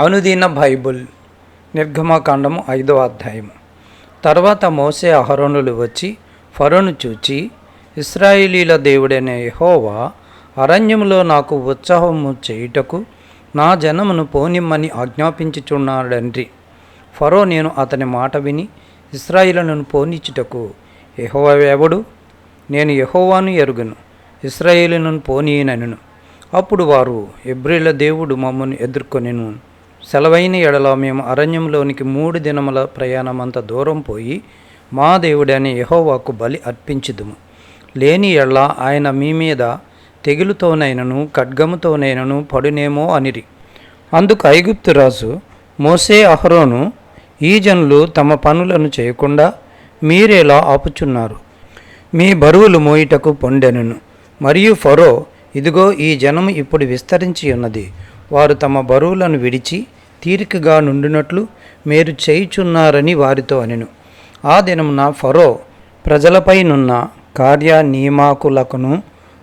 అనుదిన బైబుల్ నిర్గమకాండము 5వ అధ్యాయము. తర్వాత మోసే అహరోనులు వచ్చి ఫరోను చూచి, ఇశ్రాయేలీల దేవుడైన యెహోవా అరణ్యములో నాకు ఉత్సాహము చేయుటకు నా జనమును పోనిమ్మని ఆజ్ఞాపించుచున్నాడండ్రి. ఫరో నేను అతని మాట విని ఇశ్రాయేలును పోనిచ్చుటకు యెహోవా ఎవడు? నేను యెహోవాను ఎరుగును, ఇశ్రాయేలును పోనీయనను. అప్పుడు వారు, హెబ్రీల దేవుడు మమ్మను ఎదుర్కొనెను. సెలవైన ఎడల మేము అరణ్యంలోనికి 3 దినముల ప్రయాణమంత దూరం పోయి మా దేవుడైన యెహోవాకు బలి అర్పించుదుము. లేని ఎడల ఆయన మీ మీద తెగులుతోనైనను ఖడ్గముతోనైనను పడునేమో అనిరి. అందుకు ఐగుప్తు రాజు, మోసే అహరోను, ఈ జనులు తమ పనులను చేయకుండా మీరేలా ఆపుచున్నారు? మీ బరువులు మోయుటకు పొండెనను. మరియు ఫరో, ఇదిగో ఈ జనము ఇప్పుడు విస్తరించి ఉన్నది, వారు తమ బరువులను విడిచి తీరికగా నుండినట్లు మీరు చేయుచున్నారని వారితో అనెను. ఆ దినమున ఫరో ప్రజలపైనున్న కార్యనియామకులకును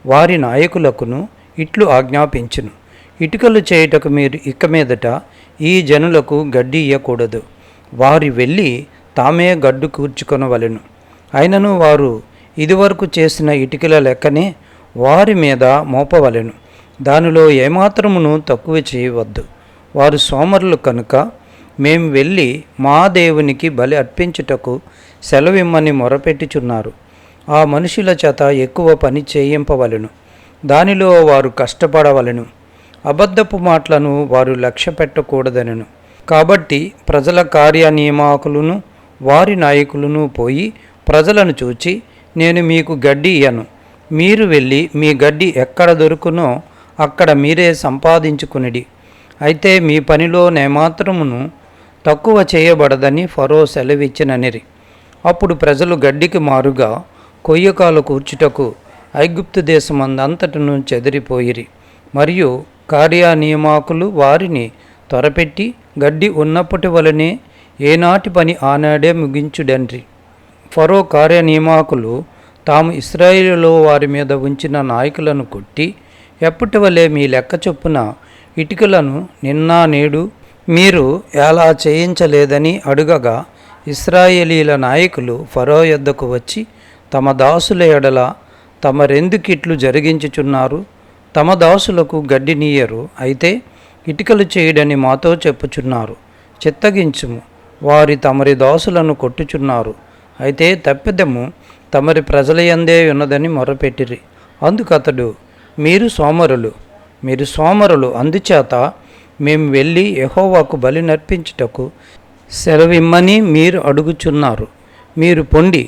వారి నాయకులకును ఇట్లు ఆజ్ఞాపించును, ఇటుకలు చేయుటకు మీరు ఇక మీదట ఈ జనులకు గడ్డి ఇయ్యకూడదు. వారు వెళ్ళి తామే గడ్డు కూర్చుకొనవలెను. అయినను వారు ఇదివరకు చేసిన ఇటుకల లెక్కనే వారి మీద మోపవలెను. దానిలో ఏమాత్రమును తక్కువ చేయవద్దు. వారు సోమరులు కనుక మేము వెళ్ళి మా దేవునికి బలి అర్పించుటకు సెలవిమ్మని మొరపెట్టుచున్నారు. ఆ మనుషుల చేత ఎక్కువ పని చేయింపవలెను. దానిలో వారు కష్టపడవలెను. అబద్ధపు మాటలను వారు లక్ష్య పెట్టకూడదనెను. కాబట్టి ప్రజల కార్యనియామకులను వారి నాయకులను పోయి ప్రజలను చూచి, నేను మీకు గడ్డి ఇయ్యను, మీరు వెళ్ళి మీ గడ్డి ఎక్కడ దొరుకునో అక్కడ మీరే సంపాదించుకునిడి. అయితే మీ పనిలో నేమాత్రమును తక్కువ చేయబడదని ఫరో సెలవిచ్చిననిరి. అప్పుడు ప్రజలు గడ్డికి మారుగా కొయ్యకాలు కూర్చుటకు ఐగుప్తు దేశమందంతటను చెదిరిపోయిరి. మరియు కార్యనియామకులు వారిని త్వరపెట్టి గడ్డి ఉన్నప్పటి వలనే ఏనాటి పని ఆనాడే ముగించుడండ్రి. ఫరో కార్యనియామకులు తాము ఇశ్రాయేలులో వారి మీద ఉంచిన నాయకులను కొట్టి, ఎప్పటి వలె మీ లెక్క చొప్పున ఇటుకలను నిన్న నేడు మీరు ఎలా చేయించలేదని అడుగగా, ఇశ్రాయేలీల నాయకులు ఫరో యొద్దకు వచ్చి, తమ దాసుల ఎడల తమరెందుకిట్లు జరిగించుచున్నారు? తమ దాసులకు గడ్డినీయరు, అయితే ఇటుకలు చేయుడని మాతో చెప్పుచున్నారు. చిత్తగించుము, వారి తమరి దాసులను కొట్టుచున్నారు. అయితే తప్పిదము తమరి ప్రజలయందే ఉన్నదని మొరపెట్టిరి. అందుకతడు, మీరు సోమరులు, అందుచేత మేము వెళ్ళి యెహోవాకు బలి నర్పించుటకు సెలవిమ్మని మీరు అడుగుచున్నారు. మీరు పొండి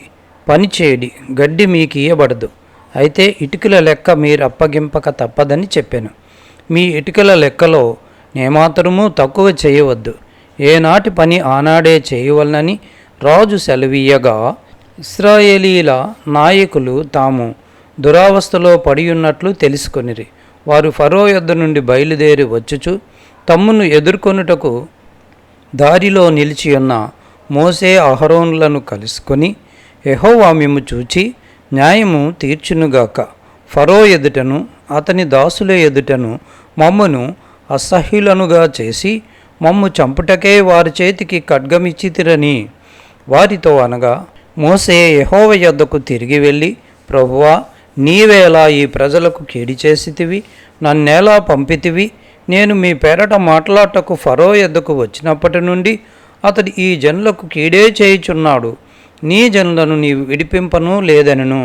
పని చేయడి, గడ్డి మీకు ఇయ్యబడదు. అయితే ఇటుకల లెక్క మీరు అప్పగింపక తప్పదని చెప్పాను. మీ ఇటుకల లెక్కలో ఏమాత్రమూ తక్కువ చేయవద్దు. ఏనాటి పని ఆనాడే చేయవలనని రాజు సెలవీయగా, ఇశ్రాయేలీల నాయకులు తాము దురావస్థలో పడియున్నట్లు తెలుసుకొనిరి. వారు ఫరో యొద్ద నుండి బయలుదేరి వచ్చుచు తమ్మును ఎదుర్కొనుటకు దారిలో నిలిచియున్న మోసే అహరోనులను కలుసుకొని, యెహోవా మిమ్ము చూచి న్యాయము తీర్చునుగాక. ఫరో ఎదుటను అతని దాసుల ఎదుటను మమ్మను అసహ్యులనుగా చేసి మమ్ము చంపుటకే వారి చేతికి ఖడ్గమిచ్చితిరని వారితో అనగా, మోసే యెహోవా యొద్దకు తిరిగి వెళ్ళి, ప్రభువా, నీవేలా ఈ ప్రజలకు కీడి చేసితివి? నన్నేలా పంపితివి? నేను మీ పేరట మాట్లాడటకు ఫరో యొద్దకు వచ్చినప్పటి నుండి అతడు ఈ జనులకు కీడే చేయుచున్నాడు. నీ జనులను నీవు విడిపింపను లేదనెను.